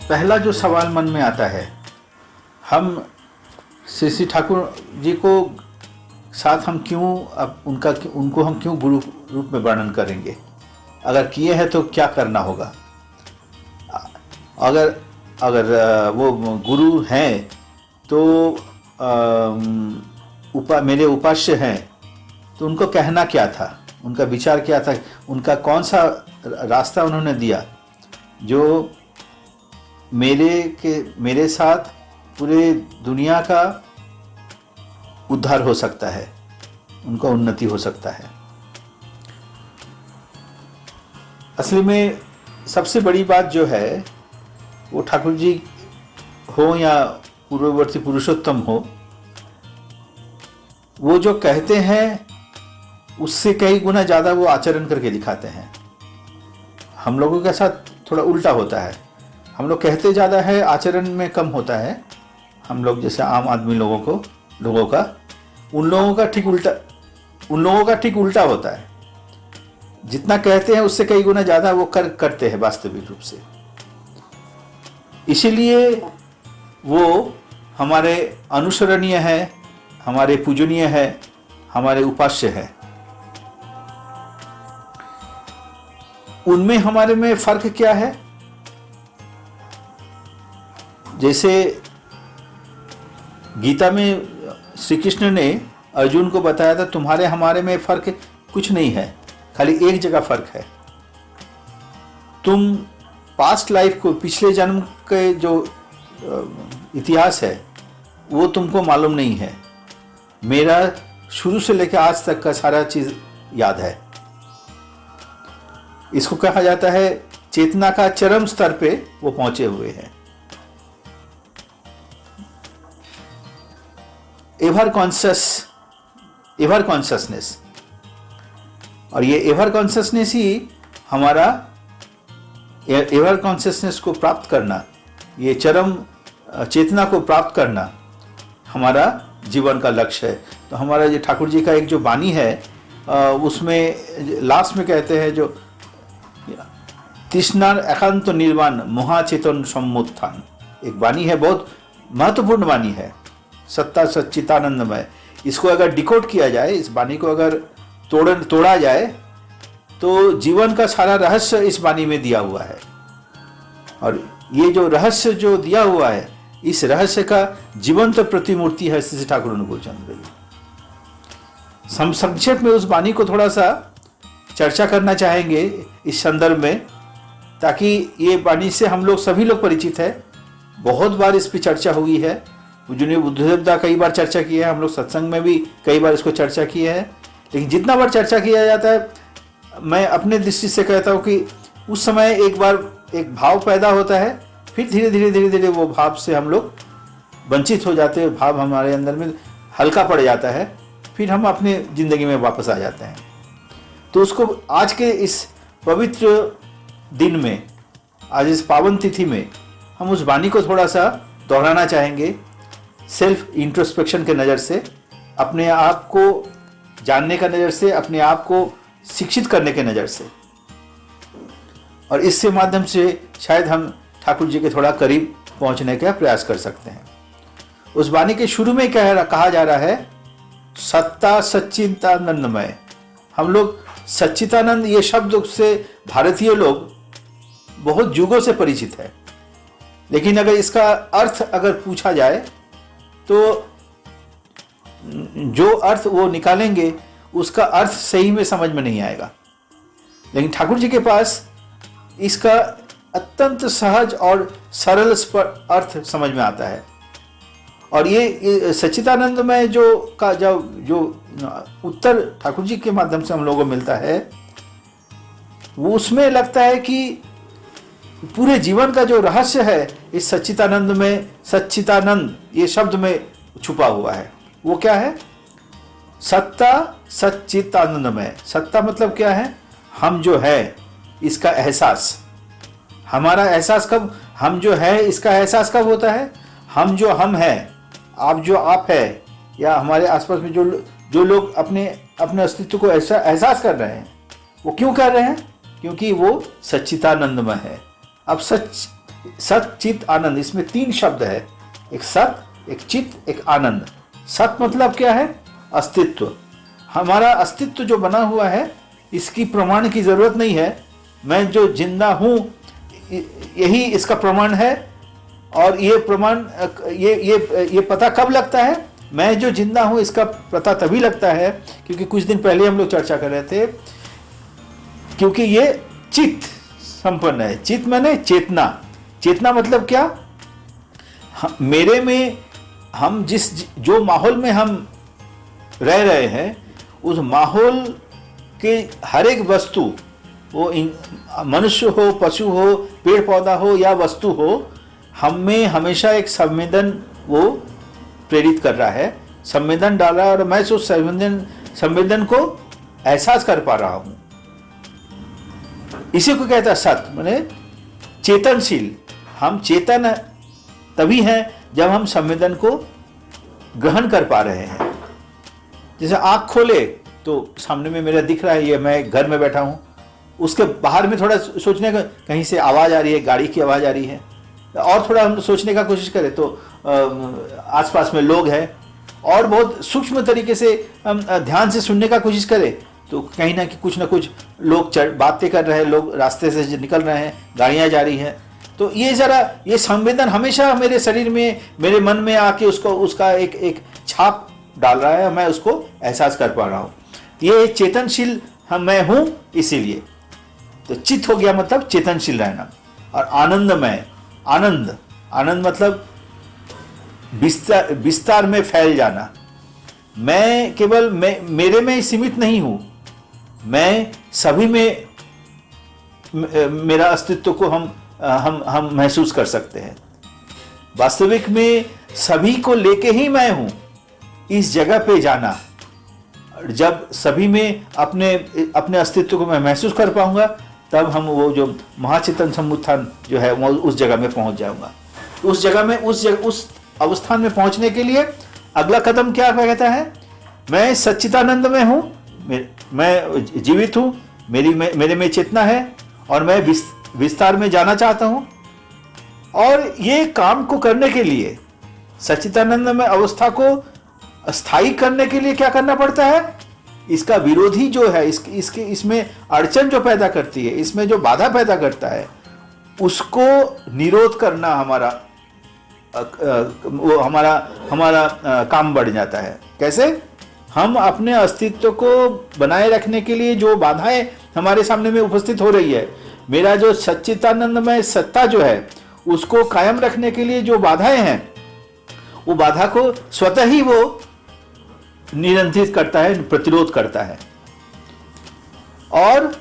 पहला जो सवाल मन में आता है, हम श्री श्री ठाकुर जी को साथ हम क्यों उनको हम क्यों गुरु रूप में वर्णन करेंगे? अगर किए हैं तो क्या करना होगा? अगर वो गुरु हैं तो मेरे उपास्य हैं, तो उनको कहना क्या था, उनका विचार क्या था, उनका कौन सा रास्ता उन्होंने दिया जो मेरे साथ पूरे दुनिया का उद्धार हो सकता है, उनका उन्नति हो सकता है। असली में सबसे बड़ी बात जो है वो ठाकुर जी हो या पूर्ववर्ती पुरुषोत्तम हो, वो जो कहते हैं उससे कई गुना ज़्यादा वो आचरण करके दिखाते हैं। हम लोगों के साथ थोड़ा उल्टा होता है, हम लोग कहते ज़्यादा है, आचरण में कम होता है। हम लोग जैसे आम आदमी लोगों का उन लोगों का ठीक उल्टा होता है। जितना कहते हैं उससे कई गुना ज़्यादा वो करते हैं वास्तविक रूप से। इसीलिए वो हमारे अनुसरणीय है, हमारे पूजनीय है, हमारे उपास्य है। उनमें हमारे में फर्क क्या है? जैसे गीता में श्री कृष्ण ने अर्जुन को बताया था, तुम्हारे हमारे में फर्क कुछ नहीं है, खाली एक जगह फर्क है, तुम पास्ट लाइफ को, पिछले जन्म के जो इतिहास है वो तुमको मालूम नहीं है, मेरा शुरू से लेकर आज तक का सारा चीज याद है। इसको कहा जाता है चेतना का चरम स्तर पे वो पहुंचे हुए हैं। एवर कॉन्शियसनेस, और ये एवर कॉन्शियसनेस ही हमारा, एवर कॉन्शियसनेस को प्राप्त करना, ये चरम चेतना को प्राप्त करना हमारा जीवन का लक्ष्य है। तो हमारा ये ठाकुर जी का एक जो वाणी है उसमें लास्ट में कहते हैं जो तृष्णार एकांत निर्वाण महाचेतन सम्मुत्थान, एक वाणी है, बहुत महत्वपूर्ण वाणी है, सत्ता सच्चितानंदमय। इसको अगर डिकोड किया जाए, इस वाणी को अगर तोड़ा जाए तो जीवन का सारा रहस्य इस वाणी में दिया हुआ है। और ये जो रहस्य जो दिया हुआ है, इस रहस्य का जीवंत प्रतिमूर्ति है श्री ठाकुर अनुकूल चंद्र जी। संक्षेप में उस वाणी को थोड़ा सा चर्चा करना चाहेंगे इस संदर्भ में, ताकि ये वाणी से हम लोग सभी लोग परिचित है। बहुत बार इस पर चर्चा हुई है, पूजनीय बुद्धदेवता कई बार चर्चा की है, हम लोग सत्संग में भी कई बार इसको चर्चा की है। लेकिन जितना बार चर्चा किया जाता है, मैं अपने दृष्टि से कहता हूँ कि उस समय एक बार एक भाव पैदा होता है, फिर धीरे धीरे वो भाव से हम लोग वंचित हो जाते हैं, भाव हमारे अंदर में हल्का पड़ जाता है, फिर हम अपने जिंदगी में वापस आ जाते हैं। तो उसको आज के इस पवित्र दिन में, आज इस पावन तिथि में हम उस वाणी को थोड़ा सा दोहराना चाहेंगे, सेल्फ इंट्रोस्पेक्शन के नज़र से, अपने आप को जानने का नज़र से, अपने आप को शिक्षित करने के नज़र से। और इससे माध्यम से शायद हम ठाकुर जी के थोड़ा करीब पहुंचने का प्रयास कर सकते हैं। उस वाणी के शुरू में कहा जा रहा है सत्ता सच्चितानंदमय। हम लोग सच्चितानंद ये शब्द से भारतीय लोग बहुत युगों से परिचित है, लेकिन अगर इसका अर्थ अगर पूछा जाए तो जो अर्थ वो निकालेंगे उसका अर्थ सही में समझ में नहीं आएगा। लेकिन ठाकुर जी के पास इसका अत्यंत सहज और सरल अर्थ समझ में आता है। और ये सच्चिदानंद में जो उत्तर ठाकुर जी के माध्यम से हम लोगों को मिलता है, वो उसमें लगता है कि पूरे जीवन का जो रहस्य है इस सच्चिदानंद में, सच्चिदानंद ये शब्द में छुपा हुआ है। वो क्या है? सत्ता सच्चिदानंदमय। सत्ता मतलब क्या है? हम जो है इसका एहसास, हमारा एहसास कब, हम जो है इसका एहसास कब होता है? हम जो हम है, आप जो आप है, या हमारे आसपास में जो लोग अपने अस्तित्व को ऐसा एहसास कर रहे हैं, वो क्यों कर रहे हैं? क्योंकि वो सच्चिदानंदमय है। अब सत चित आनंद, इसमें 3 शब्द है, एक सत, एक चित, एक आनंद। सत मतलब क्या है? अस्तित्व। हमारा अस्तित्व जो बना हुआ है इसकी प्रमाण की जरूरत नहीं है। मैं जो जिंदा हूं यही इसका प्रमाण है। और ये प्रमाण ये पता कब लगता है? मैं जो जिंदा हूं इसका पता तभी लगता है क्योंकि कुछ दिन पहले हम लोग चर्चा कर रहे थे, क्योंकि ये चित्त संपन्न है। चित्त माने चेतना। चेतना मतलब क्या? मेरे में हम जो माहौल में हम रह रहे हैं उस माहौल के हर एक वस्तु, वो मनुष्य हो, पशु हो, पेड़ पौधा हो या वस्तु हो, हम में हमेशा एक संवेदन वो प्रेरित कर रहा है, संवेदन डाल रहा है और मैं उस संवेदन को एहसास कर पा रहा हूं। इसी को कहता है सत, माने चेतनशील। हम चेतन तभी हैं जब हम संवेदन को ग्रहण कर पा रहे हैं। जैसे आंख खोले तो सामने में मेरा दिख रहा है, ये मैं घर में बैठा हूं, उसके बाहर में थोड़ा सोचने का, कहीं से आवाज आ रही है, गाड़ी की आवाज आ रही है, और थोड़ा हम सोचने का कोशिश करें तो आसपास में लोग हैं, और बहुत सूक्ष्म तरीके से हम ध्यान से सुनने का कोशिश करें तो कहीं ना कुछ लोग बातें कर रहे हैं, लोग रास्ते से निकल रहे हैं, गाड़ियां जा रही हैं। तो ये संवेदन हमेशा मेरे शरीर में, मेरे मन में आके उसका एक छाप डाल रहा है, मैं उसको एहसास कर पा रहा हूँ। ये चेतनशील मैं हूं इसीलिए। तो चित्त हो गया मतलब चेतनशील रहना। और आनंदमय, आनंद मतलब विस्तार में फैल जाना। मैं केवल मेरे में सीमित नहीं हूं, मैं सभी में मेरा अस्तित्व को हम महसूस कर सकते हैं। वास्तविक में सभी को लेके ही मैं हूं। इस जगह पे जाना, जब सभी में अपने अस्तित्व को मैं महसूस कर पाऊंगा, तब हम वो जो महाचेतन समुत्थान जो है वो उस जगह में पहुंच जाऊंगा। उस जगह में उस अवस्थान में पहुंचने के लिए अगला कदम क्या कहता है? मैं सच्चिदानंद में हूं, मैं जीवित हूं, मेरे में चेतना है और मैं विस्तार में जाना चाहता हूं। और ये काम को करने के लिए, सच्चिदानंद में अवस्था को स्थायी करने के लिए क्या करना पड़ता है? इसका विरोधी जो है, इसमें अड़चन जो पैदा करती है, इसमें जो बाधा पैदा करता है, उसको निरोध करना हमारा काम बढ़ जाता है। कैसे? हम अपने अस्तित्व को बनाए रखने के लिए जो बाधाएं हमारे सामने में उपस्थित हो रही है, मेरा जो सच्चिदानंदमय सत्ता जो है उसको कायम रखने के लिए जो बाधाएं हैं, वो बाधा को स्वतः ही वो नियंत्रित करता है, प्रतिरोध करता है। और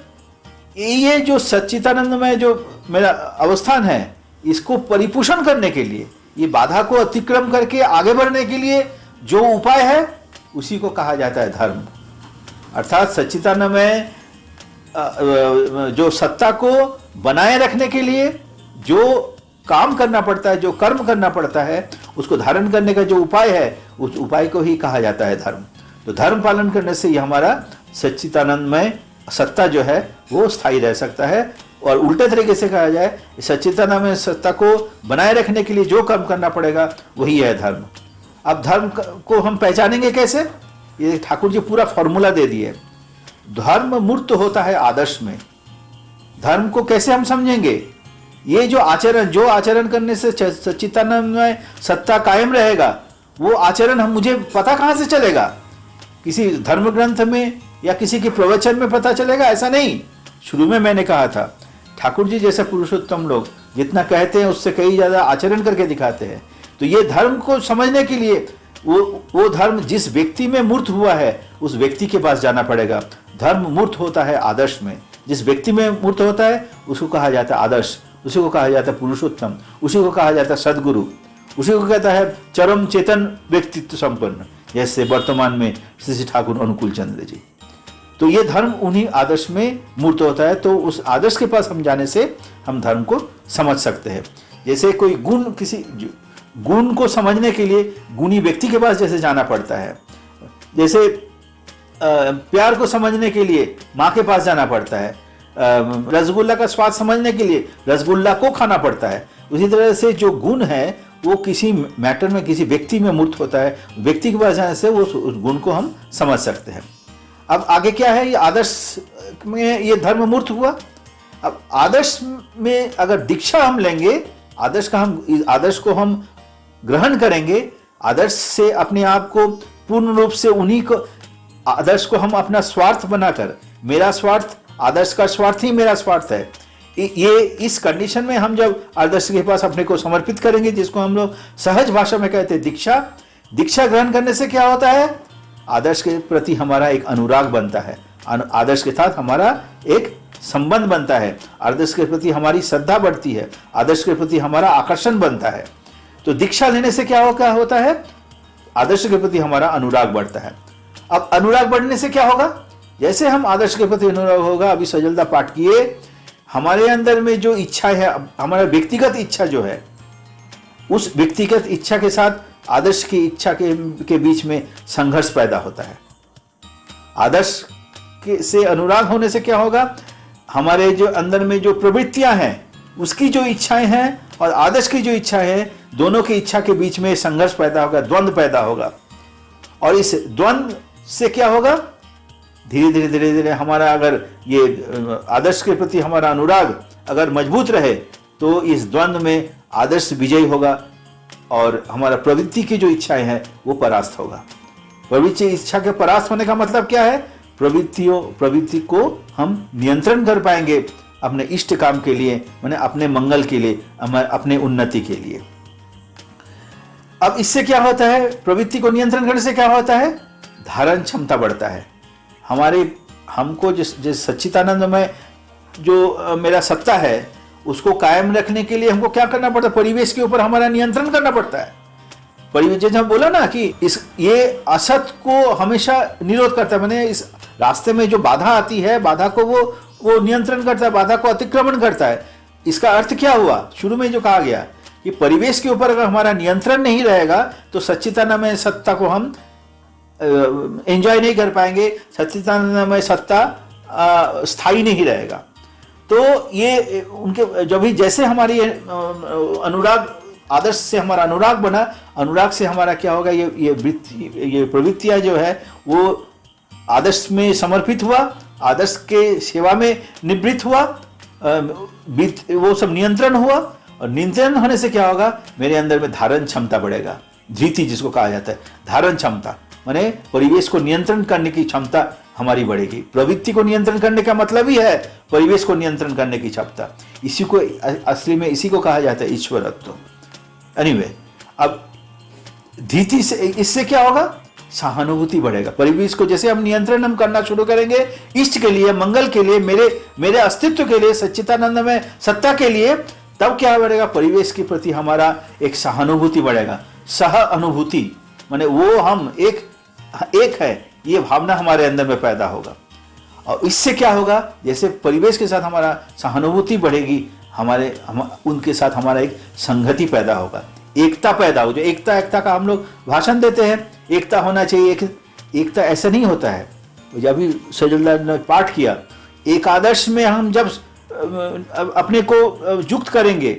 ये जो सच्चिदानंदमय जो मेरा अवस्थान है, इसको परिपोषण करने के लिए, ये बाधा को अतिक्रम करके आगे बढ़ने के लिए जो उपाय है, उसी को कहा जाता है धर्म। अर्थात सच्चिदानंदमय जो सत्ता को बनाए रखने के लिए जो काम करना पड़ता है, जो कर्म करना पड़ता है, उसको धारण करने का जो उपाय है, उस उपाय को ही कहा जाता है धर्म। तो धर्म पालन करने से ये हमारा सच्चिदानंदमय सत्ता जो है वो स्थायी रह सकता है। और उल्टे तरीके से कहा जाए, सच्चिदानंदमय सत्ता को बनाए रखने के लिए जो कर्म करना पड़ेगा वही है धर्म। अब धर्म को हम पहचानेंगे कैसे? ये ठाकुर जी पूरा फॉर्मूला दे दिए। धर्म मूर्त होता है आदर्श में। धर्म को कैसे हम समझेंगे? ये जो आचरण करने से सच्चिदानंदमय सत्ता कायम रहेगा, वो आचरण मुझे पता कहां से चलेगा? किसी धर्म ग्रंथ में या किसी के प्रवचन में पता चलेगा? ऐसा नहीं। शुरू में मैंने कहा था, ठाकुर जी जैसे पुरुषोत्तम लोग जितना कहते हैं उससे कई ज्यादा आचरण करके दिखाते हैं। तो ये धर्म को समझने के लिए वो धर्म जिस व्यक्ति में मूर्त हुआ है उस व्यक्ति के पास जाना पड़ेगा। धर्म मूर्त होता है आदर्श में। जिस व्यक्ति में मूर्त होता है उसको कहा जाता है आदर्श, उसी को कहा जाता है पुरुषोत्तम, उसी को कहा जाता है सदगुरु, उसी को कहता है चरम चेतन व्यक्तित्व संपन्न, जैसे वर्तमान में श्री ठाकुर अनुकूल चंद्र जी। तो ये धर्म उन्हीं आदर्श में मूर्त होता है। तो उस आदर्श के पास हम जाने से हम धर्म को समझ सकते हैं। जैसे कोई गुण, किसी गुण को समझने के लिए गुणी व्यक्ति के पास जैसे जाना पड़ता है, जैसे प्यार को समझने के लिए माँ के पास जाना पड़ता है, रसगुल्ला का स्वाद समझने के लिए रसगुल्ला को खाना पड़ता है। उसी तरह से जो गुण है वो किसी मैटर में, किसी व्यक्ति में मूर्त होता है, व्यक्ति की वजह से उस गुण को हम समझ सकते हैं। अब आगे क्या है, ये आदर्श में ये धर्म मूर्त हुआ। अब आदर्श में अगर दीक्षा हम लेंगे, आदर्श को हम ग्रहण करेंगे, आदर्श से अपने आप को पूर्ण रूप से उन्हीं को, आदर्श को हम अपना स्वार्थ बनाकर, मेरा स्वार्थ, आदर्श का स्वार्थ ही मेरा स्वार्थ है, ये इस कंडीशन में हम जब आदर्श के पास अपने को समर्पित करेंगे, जिसको हम लोग सहज भाषा में कहते हैं दीक्षा ग्रहण करने से क्या होता है, आदर्श के प्रति हमारा एक अनुराग बनता है, आदर्श के साथ हमारा एक संबंध बनता है, आदर्श के प्रति हमारी श्रद्धा बढ़ती है, आदर्श के प्रति हमारा आकर्षण बनता है। तो दीक्षा लेने से क्या होता है, आदर्श के प्रति हमारा अनुराग बढ़ता है। अब अनुराग बढ़ने से क्या होगा, जैसे हम आदर्श के प्रति अनुराग होगा, अभी सजलता पाठ किए, हमारे अंदर में जो इच्छा है, हमारा व्यक्तिगत इच्छा जो है, उस व्यक्तिगत इच्छा के साथ आदर्श की इच्छा के बीच में संघर्ष पैदा होता है। आदर्श से अनुराग होने से क्या होगा, हमारे जो अंदर में जो प्रवृत्तियां हैं, उसकी जो इच्छाएं हैं और आदर्श की जो इच्छा है, दोनों की इच्छा के बीच में संघर्ष पैदा होगा, द्वंद्व पैदा होगा। और इस द्वंद्व से क्या होगा, धीरे धीरे हमारा अगर ये आदर्श के प्रति हमारा अनुराग अगर मजबूत रहे, तो इस द्वंद्व में आदर्श विजयी होगा और हमारा प्रवृत्ति की जो इच्छाएं हैं वो परास्त होगा। प्रवृत्ति इच्छा के परास्त होने का मतलब क्या है, प्रवृत्ति को हम नियंत्रण कर पाएंगे अपने इष्ट काम के लिए, माने अपने मंगल के लिए, अपने उन्नति के लिए। अब इससे क्या होता है, प्रवृत्ति को नियंत्रण करने से क्या होता है, धारण क्षमता बढ़ता है। हमको जिस सच्चिदानंद में जो मेरा सत्ता है, उसको कायम रखने के लिए हमको क्या करना पड़ता है, परिवेश के ऊपर हमारा नियंत्रण करना पड़ता है। परिवेश, जैसे बोला ना कि ये असत को हमेशा निरोध करता है, माने इस रास्ते में जो बाधा आती है, बाधा को वो नियंत्रण करता है, बाधा को अतिक्रमण करता है। इसका अर्थ क्या हुआ, शुरू में जो कहा गया कि परिवेश के ऊपर अगर हमारा नियंत्रण नहीं रहेगा, तो सच्चिदानंद में सत्ता को हम एंजॉय नहीं कर पाएंगे, सच्चिदानंद में सत्ता स्थायी नहीं रहेगा। तो ये उनके जब भी जैसे हमारी अनुराग, आदर्श से हमारा अनुराग बना, अनुराग से हमारा क्या होगा, ये प्रवृत्तियां जो है वो आदर्श में समर्पित हुआ, आदर्श के सेवा में निवृत्त हुआ, वो सब नियंत्रण हुआ। और नियंत्रण होने से क्या होगा, मेरे अंदर में धारण क्षमता बढ़ेगा, धृति जिसको कहा जाता है, धारण क्षमता माने परिवेश को नियंत्रण करने की क्षमता हमारी बढ़ेगी। प्रवृत्ति को नियंत्रण करने का मतलब ही है परिवेश को नियंत्रण करने की क्षमता। इसी को असली में इसी को कहा जाता है ईश्वरत्व। एनीवे, अब धृति से, इससे क्या होगा, सहानुभूति बढ़ेगा। परिवेश को जैसे हम नियंत्रण हम करना शुरू करेंगे, इष्ट के लिए, मंगल के लिए, मेरे अस्तित्व के लिए, सच्चिदानंद में सत्ता के लिए, तब क्या बढ़ेगा, परिवेश के प्रति हमारा एक सहानुभूति बढ़ेगा। सह अनुभूति माने वो हम एक है, ये भावना हमारे अंदर में पैदा होगा। और इससे क्या होगा, जैसे परिवेश के साथ हमारा सहानुभूति बढ़ेगी, उनके साथ हमारा एक संगति पैदा होगा, एकता पैदा हो। जो एकता का हम लोग भाषण देते हैं, एकता होना चाहिए, एकता ऐसा नहीं होता है। जब भी सजलदार ने पाठ किया, एक आदर्श में हम जब अपने को युक्त करेंगे,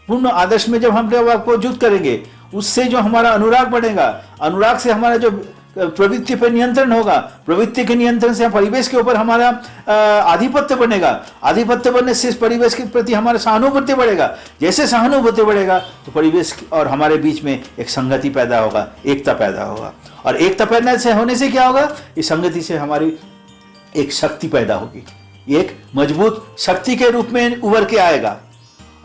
पूर्ण आदर्श में जब हम आपको युक्त करेंगे, उससे जो हमारा अनुराग बढ़ेगा, अनुराग से हमारा जो प्रवृत्ति पर नियंत्रण होगा, प्रवृत्ति के नियंत्रण से परिवेश के ऊपर हमारा आधिपत्य बनेगा, आधिपत्य बनने से परिवेश के प्रति हमारा सहानुभूति बढ़ेगा। जैसे सहानुभूति बढ़ेगा तो परिवेश और हमारे बीच में एक संगति पैदा होगा, एकता पैदा होगा। और एकता पैदा से होने से क्या होगा, इस संगति से हमारी एक शक्ति पैदा होगी, एक मजबूत शक्ति के रूप में उभर के आएगा।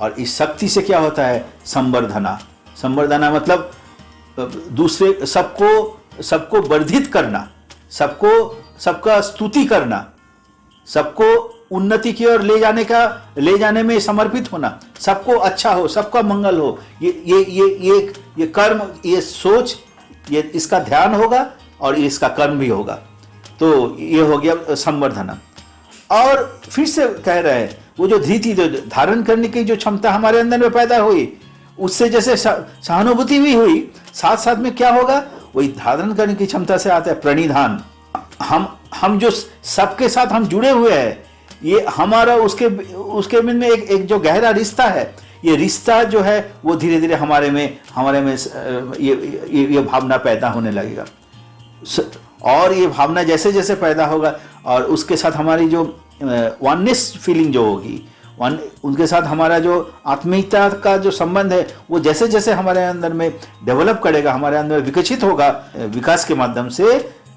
और इस शक्ति से क्या होता है, संवर्धना। संवर्धना मतलब दूसरे सबको वर्धित करना, सबका स्तुति करना, सबको उन्नति की ओर ले जाने में समर्पित होना, सबको अच्छा हो, सबका मंगल हो। ये कर्म, ये सोच, ये इसका ध्यान होगा और इसका कर्म भी होगा। तो ये हो गया संवर्धना। और फिर से कह रहे हैं, वो जो धृति, जो धारण करने की जो क्षमता हमारे अंदर में पैदा हुई, उससे जैसे सहानुभूति भी हुई, साथ साथ में क्या होगा, वही धारण करने की क्षमता से आता है प्रणिधान। हम जो सबके साथ हम जुड़े हुए हैं, ये हमारा उसके उसके में एक जो गहरा रिश्ता है, ये रिश्ता जो है वो धीरे धीरे हमारे में ये भावना पैदा होने लगेगा। और ये भावना जैसे जैसे पैदा होगा और उसके साथ हमारी जो वननेस फीलिंग जो होगी, उनके साथ हमारा जो आत्मीयता का जो संबंध है वो जैसे जैसे हमारे अंदर में डेवलप करेगा, हमारे अंदर विकसित होगा, विकास के माध्यम से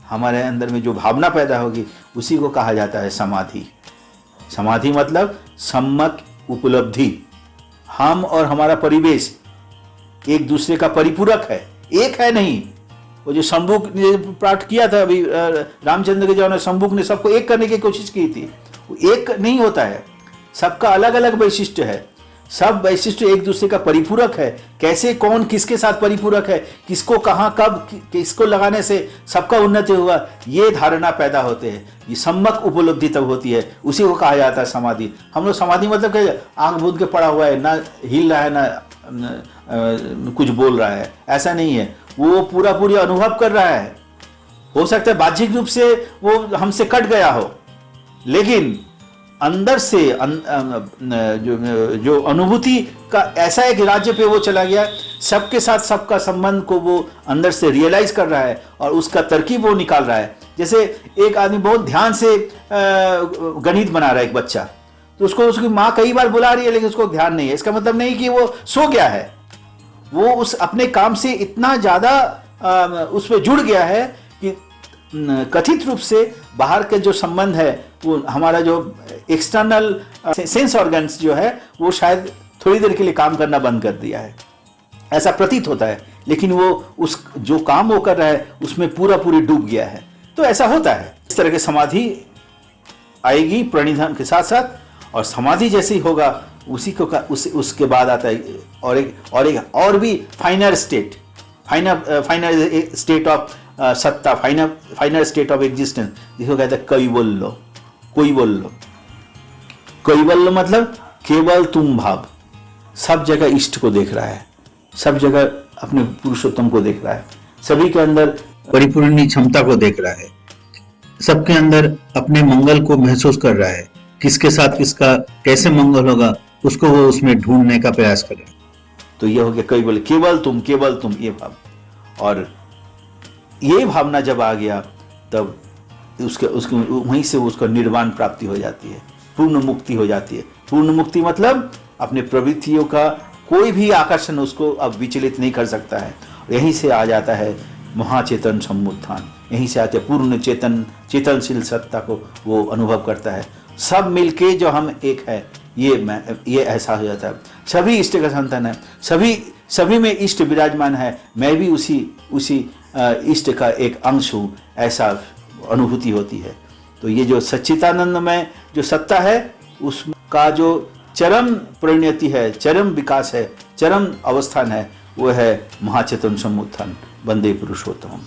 हमारे अंदर में जो भावना पैदा होगी उसी को कहा जाता है समाधि। समाधि मतलब सम्यक उपलब्धि। हम और हमारा परिवेश एक दूसरे का परिपूरक है, एक है नहीं। वो जो शंभुक ने पाठ किया था अभी रामचंद्र के जवान, शंभुक ने सबको एक करने की कोशिश की थी, वो एक नहीं होता है, सबका अलग अलग वैशिष्ट्य है। सब वैशिष्ट्य एक दूसरे का परिपूरक है। कैसे कौन किसके साथ परिपूरक है, किसको कहाँ कब किसको लगाने से सबका उन्नति होगा, ये धारणा पैदा होते हैं। ये सम्यक उपलब्धि तब होती है, उसी को कहा जाता है समाधि। हम लोग समाधि मतलब कि आंख बूंद के पड़ा हुआ है, ना हिल रहा है ना कुछ बोल रहा है, ऐसा नहीं है। वो पूरा पूरी अनुभव कर रहा है। हो सकता है बाह्यिक रूप से वो हमसे कट गया हो, लेकिन अंदर से जो अनुभूति का ऐसा एक राज्य पे वो चला गया, सबके साथ सबका संबंध को वो अंदर से रियलाइज कर रहा है और उसका तरकीब वो निकाल रहा है। जैसे एक आदमी बहुत ध्यान से गणित बना रहा है, एक बच्चा, तो उसको उसकी माँ कई बार बुला रही है लेकिन उसको ध्यान नहीं है। इसका मतलब नहीं कि वो सो गया है, वो उस अपने काम से इतना ज्यादा उस पर जुड़ गया है कि कथित रूप से बाहर के जो संबंध है, वो हमारा जो एक्सटर्नल सेंस ऑर्गन्स जो है वो शायद थोड़ी देर के लिए काम करना बंद कर दिया है, ऐसा प्रतीत होता है। लेकिन वो उस जो काम वो कर रहा है उसमें पूरी डूब गया है। तो ऐसा होता है। इस तरह की समाधि आएगी प्रणिधान के साथ साथ, और समाधि जैसी होगा उसी को उसके बाद आता है और भी फाइनर स्टेट ऑफ सत्ता, फाइनल स्टेट ऑफ एग्जिस्टेंस, जिसको कहते हैं कैवल्य। कैवल्य मतलब केवल तुम भाव। सब जगह इष्ट को देख रहा है, सब जगह अपने पुरुषोत्तम को देख रहा है, सभी के अंदर परिपूर्ण क्षमता को देख रहा है, सबके अंदर अपने मंगल को महसूस कर रहा है। किसके साथ किसका कैसे मंगल होगा उसको वो उसमें ढूंढने का प्रयास करे। तो ये हो गया कैवल्य, केवल तुम ये भाव। और ये भावना जब आ गया तब उसके वहीं से उसको निर्वाण प्राप्ति हो जाती है, पूर्ण मुक्ति हो जाती है। पूर्ण मुक्ति मतलब अपने प्रवृत्तियों का कोई भी आकर्षण उसको अब विचलित नहीं कर सकता है। यहीं से आ जाता है महाचेतन समुत्थान, यहीं से आते पूर्ण चेतनशील सत्ता को वो अनुभव करता है। सब मिलके जो हम एक है ये एहसास हो जाता है। सभी इष्ट का संतान है, सभी में इष्ट विराजमान है, मैं भी उसी इष्ट का एक अंश हूँ, ऐसा अनुभूति होती है। तो ये जो सच्चिदानंद में जो सत्ता है उसका जो चरम परिणति है, चरम विकास है, चरम अवस्थान है, वो है महाचेतन समुत्थान, वंदे पुरुषोत्तम।